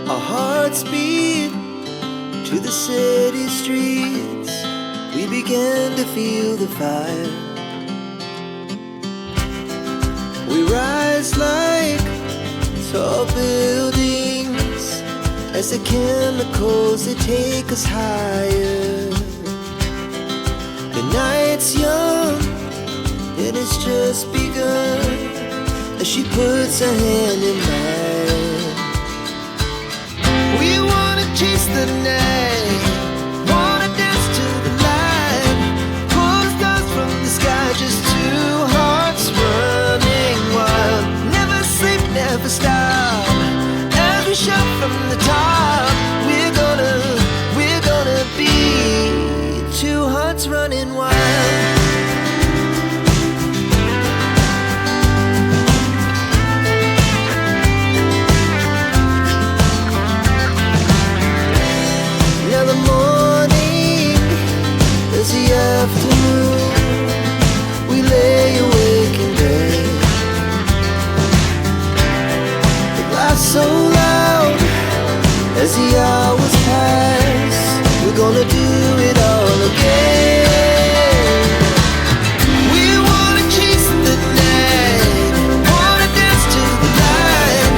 Our hearts beat to the city streets. We began to feel the fire. We rise like tall buildings as the chemicals, they take us higher. The night's young and it's just begun as she puts her hand in mine. We wanna chase the night, wanna dance to the light, pull stars from the sky, just two hearts running wild. Never sleep, never stop, as we shout from the top. We're gonna be two hearts running wild. The afternoon, we lay awake in bed. The laugh so loud as the hours pass. We're gonna do it all again. We wanna chase the night, wanna dance to the light,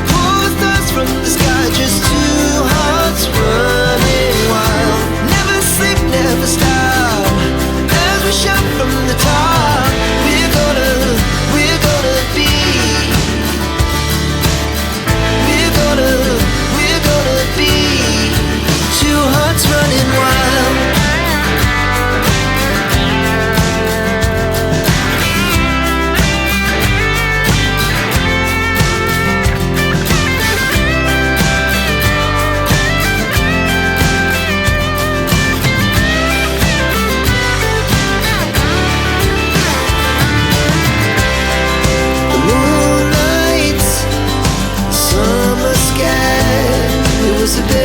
pull stars from the sky, just two hearts running wild. Never sleep, never stop, we shout from the top. We're gonna be, we're gonna be two hearts running wild. The